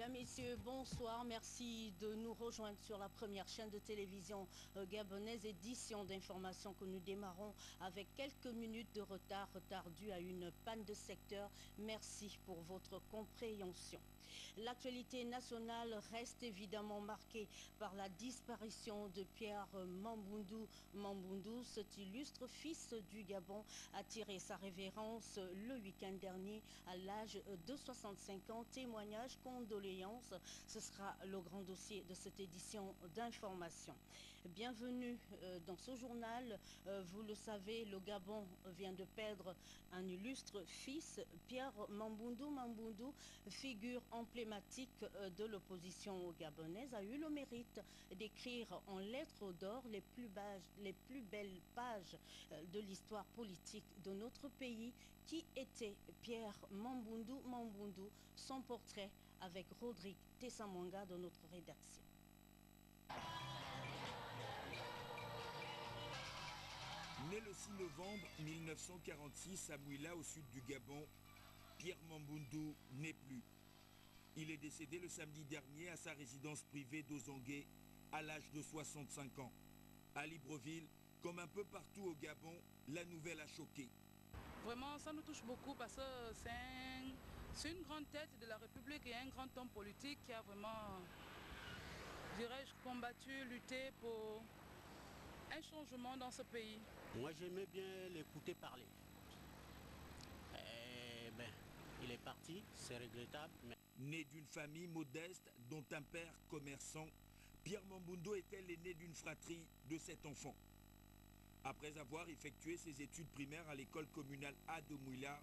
Mesdames, Messieurs, bonsoir. Merci de nous rejoindre sur la première chaîne de télévision gabonaise, édition d'information que nous démarrons avec quelques minutes de retard dû à une panne de secteur. Merci pour votre compréhension. L'actualité nationale reste évidemment marquée par la disparition de Pierre Mamboundou. Mamboundou, cet illustre fils du Gabon, a tiré sa révérence le week-end dernier à l'âge de 65 ans. Témoignage, condoléances, ce sera le grand dossier de cette édition d'information. Bienvenue dans ce journal. Vous le savez, le Gabon vient de perdre un illustre fils, Pierre Mamboundou. Mamboundou, figure emblématique de l'opposition gabonaise, a eu le mérite d'écrire en lettres d'or les plus belles pages de l'histoire politique de notre pays. Qui était Pierre Mamboundou? Mamboundou, son portrait avec Rodrigue Tessamanga de notre rédaction. Né le 6 novembre 1946 à Mouila, au sud du Gabon, Pierre Mamboundou n'est plus. Il est décédé le samedi dernier à sa résidence privée d'Ozongué à l'âge de 65 ans. À Libreville, comme un peu partout au Gabon, la nouvelle a choqué. Vraiment, ça nous touche beaucoup parce que c'est une grande tête de la République et un grand homme politique qui a vraiment, dirais-je, combattu, lutté pour un changement dans ce pays. Moi, j'aimais bien l'écouter parler. Il est parti, c'est regrettable. Mais... Né d'une famille modeste, dont un père commerçant, Pierre Mamboundou était l'aîné d'une fratrie de 7 enfants. Après avoir effectué ses études primaires à l'école communale A de Mouila,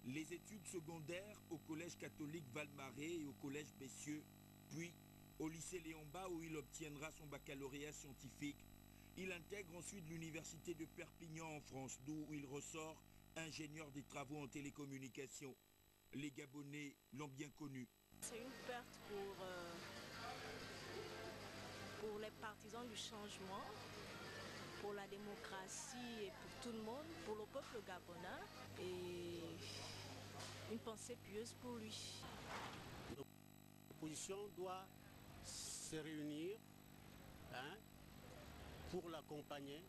les études secondaires au collège catholique Val-Maré et au collège Bessieux, puis au lycée Léon-Bas où il obtiendra son baccalauréat scientifique. Il intègre ensuite l'université de Perpignan en France, d'où il ressort ingénieur des travaux en télécommunications. Les Gabonais l'ont bien connu. C'est une perte pour les partisans du changement, pour la démocratie et pour tout le monde, pour le peuple gabonais, et une pensée pieuse pour lui. L'opposition doit se réunir pour l'accompagner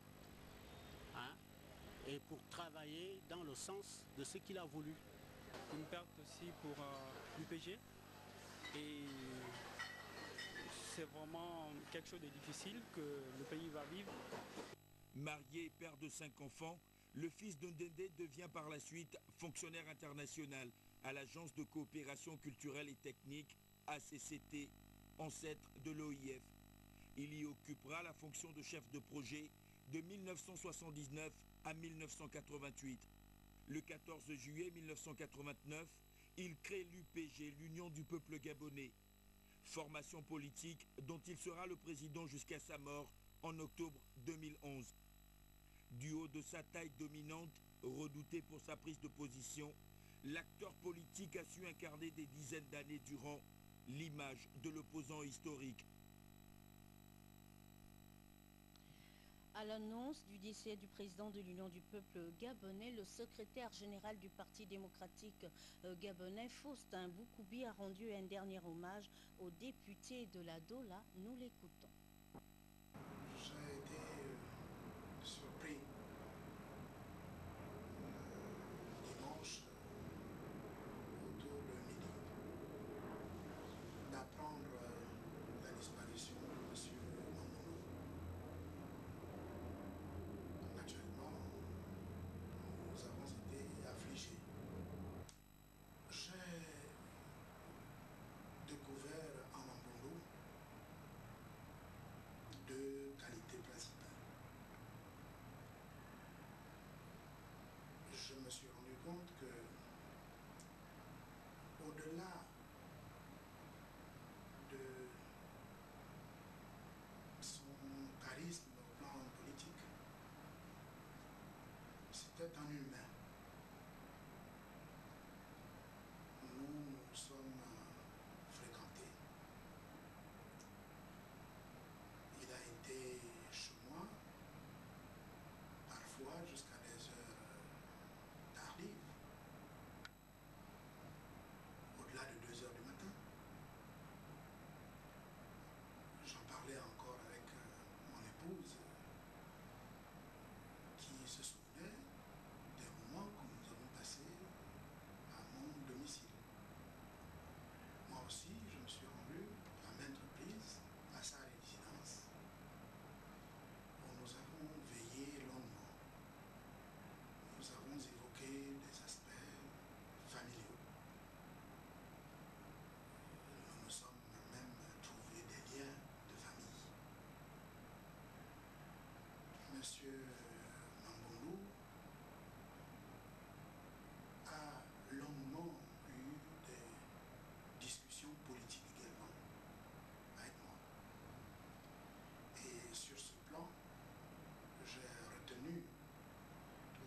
et pour travailler dans le sens de ce qu'il a voulu. Une perte aussi pour l'UPG et c'est vraiment quelque chose de difficile que le pays va vivre. Marié et père de 5 enfants, le fils d'Ondende devient par la suite fonctionnaire international à l'Agence de coopération culturelle et technique ACCT, ancêtre de l'OIF. Il y occupera la fonction de chef de projet de 1979 à 1988. Le 14 juillet 1989, il crée l'UPG, l'Union du peuple gabonais, formation politique dont il sera le président jusqu'à sa mort en octobre 2011. Du haut de sa taille dominante, redouté pour sa prise de position, l'acteur politique a su incarner des dizaines d'années durant l'image de l'opposant historique. À l'annonce du décès du président de l'Union du peuple gabonais, le secrétaire général du Parti démocratique gabonais, Faustin Boukoubi, a rendu un dernier hommage au député de la Dola. Nous l'écoutons. J'ai été surpris dimanche autour de midi d'apprendre la disparition de M. Mamboundou. Naturellement, nous avons été affligés. J'ai découvert en Mamboundou deux qualités principales. Je me suis rendu compte que, au-delà de son charisme au plan politique, c'était un humain. Nous nous sommes fréquentés. Il a été chez moi, parfois jusqu'à des heures tardives, au-delà de 2 heures du matin. Monsieur Mambundu a longuement eu des discussions politiques également avec moi. Et sur ce plan, j'ai retenu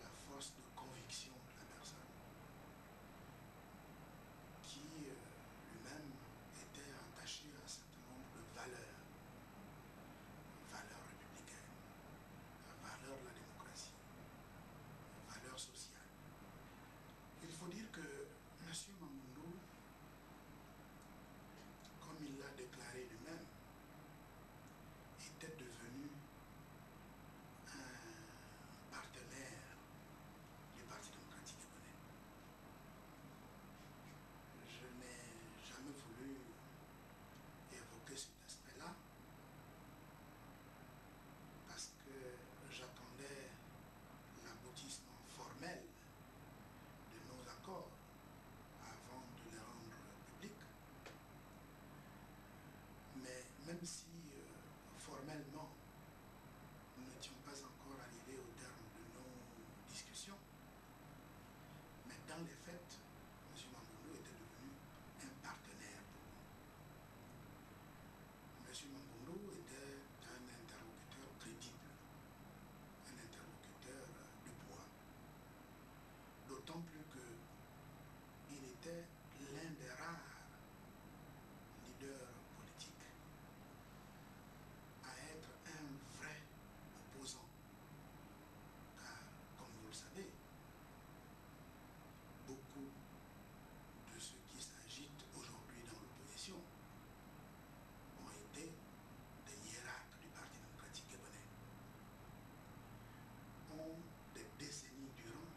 la force de conviction de la personne qui lui-même était attaché à un certain nombre de valeurs, valeurs républicaines, valeurs de la démocratie, valeurs sociales. Il faut dire que M. Mambundu, comme il l'a déclaré lui-même, était devenu un partenaire du Parti démocratique gabonais. Je n'ai jamais voulu évoquer cet aspect-là parce que j'attendais l'aboutissement formel de nos accords avant de les rendre publics. Mais même si formellement nous n'étions pas encore arrivés au terme de nos discussions, mais dans les faits, M. Mambundu était devenu un partenaire pour nous. M. Mambundu était un interlocuteur crédible, un interlocuteur de poids, d'autant plus qu'il était l'un des rares leaders politiques à être un vrai opposant. Car, comme vous le savez, beaucoup de ceux qui s'agitent aujourd'hui dans l'opposition ont été des hiérarques du Parti démocratique gabonais, ont des décennies durant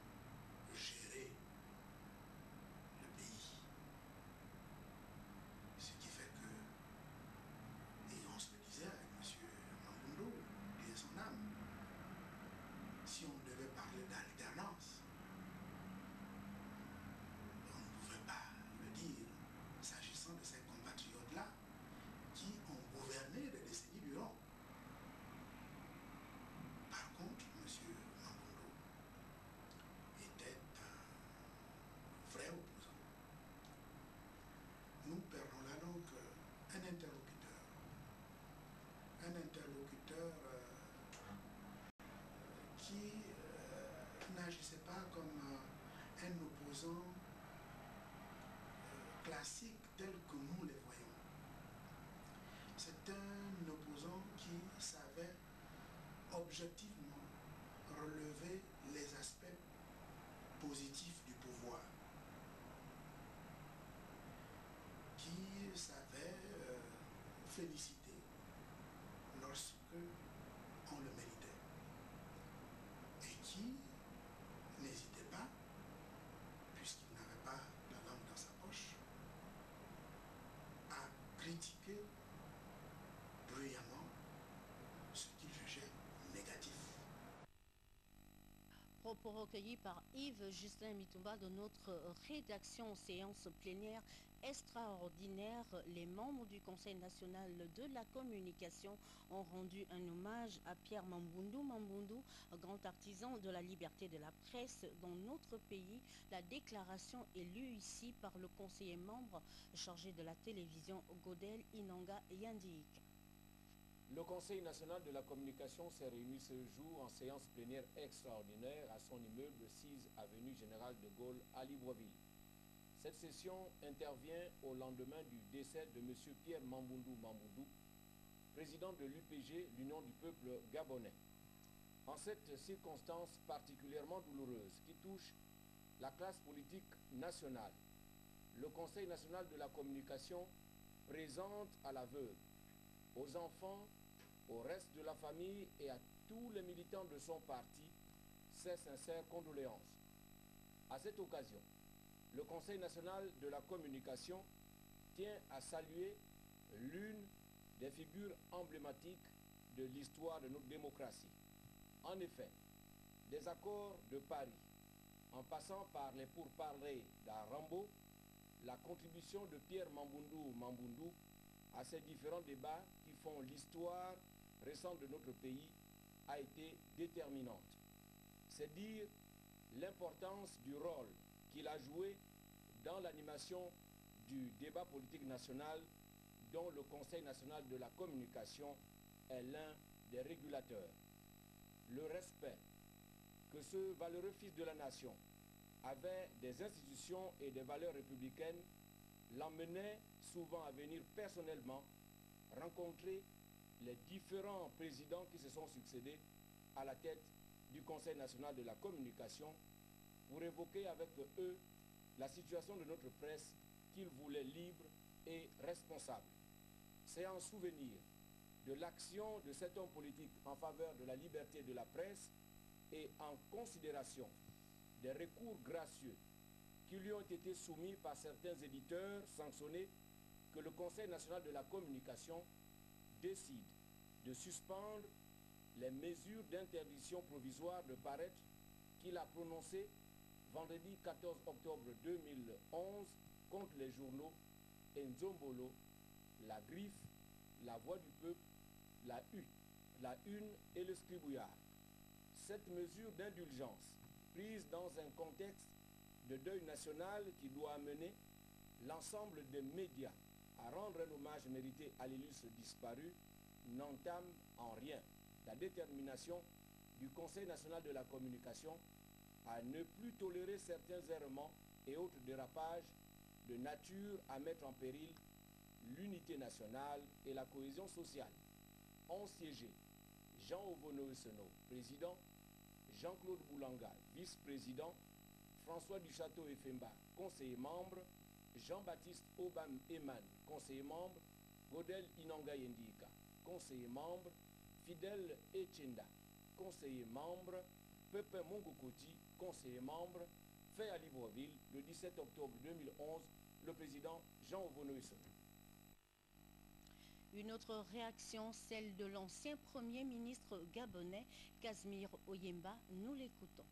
géré le pays. Ce qui fait que, et on se le disait avec M. Mambundu, Dieu ait son âme, si on devait parler d'alternance, on ne pouvait pas le dire s'agissant de ces compatriotes-là qui ont gouverné des décennies durant. Par contre, M. Mambundu était un vrai opposant. Nous perdons là donc un interlocuteur qui n'agissait pas comme un opposant classique tel que nous les voyons. C'est un opposant qui savait objectivement relever les aspects positifs du pouvoir, qui savait féliciter lorsque on le méritait et qui n'hésitait pas, puisqu'il n'avait pas la langue dans sa poche, à critiquer bruyamment ce qu'il jugeait négatif. Propos recueillis par Yves Justin Mitumba de notre rédaction séance plénière extraordinaire. Les membres du Conseil national de la communication ont rendu un hommage à Pierre Mambundu, grand artisan de la liberté de la presse dans notre pays. La déclaration est lue ici par le conseiller membre chargé de la télévision Godel Inanga Yandik. Le Conseil national de la communication s'est réuni ce jour en séance plénière extraordinaire à son immeuble 6 avenue Général de Gaulle à Libreville. Cette session intervient au lendemain du décès de M. Pierre Mambundu, président de l'UPG, l'Union du peuple gabonais. En cette circonstance particulièrement douloureuse qui touche la classe politique nationale, le Conseil national de la communication présente à la veuve, aux enfants, au reste de la famille et à tous les militants de son parti ses sincères condoléances. À cette occasion, le Conseil national de la communication tient à saluer l'une des figures emblématiques de l'histoire de notre démocratie. En effet, des accords de Paris, en passant par les pourparlers d'Arambo, la contribution de Pierre Mambundu à ces différents débats qui font l'histoire récente de notre pays a été déterminante. C'est dire l'importance du rôle qu'il a joué dans l'animation du débat politique national dont le Conseil national de la communication est l'un des régulateurs. Le respect que ce valeureux fils de la nation avait des institutions et des valeurs républicaines l'emmenait souvent à venir personnellement rencontrer les différents présidents qui se sont succédés à la tête du Conseil national de la communication pour évoquer avec eux la situation de notre presse qu'il voulait libre et responsable. C'est en souvenir de l'action de cet homme politique en faveur de la liberté de la presse et en considération des recours gracieux qui lui ont été soumis par certains éditeurs sanctionnés que le Conseil national de la communication décide de suspendre les mesures d'interdiction provisoire de paraître qu'il a prononcées vendredi 14 octobre 2011 contre les journaux Nzombolo, La Griffe, La Voix du Peuple, La Une et Le Scribouillard. Cette mesure d'indulgence, prise dans un contexte de deuil national qui doit amener l'ensemble des médias à rendre un hommage mérité à l'illustre disparu, n'entame en rien la détermination du Conseil national de la communication à ne plus tolérer certains errements et autres dérapages de nature à mettre en péril l'unité nationale et la cohésion sociale. Ont siégé Jean Ovono Seno, président, Jean-Claude Boulanga, vice-président, François Duchâteau Efemba, conseiller membre, Jean-Baptiste Obam Eman, conseiller membre, Godel Inanga Yendika, conseiller membre, Fidèle Echenda, conseiller membre, Pepe Mongokoti, conseiller membre, fait à Libreville le 17 octobre 2011, le président Jean Ovono Seno. Une autre réaction, celle de l'ancien Premier ministre gabonais, Casimir Oyemba. Nous l'écoutons.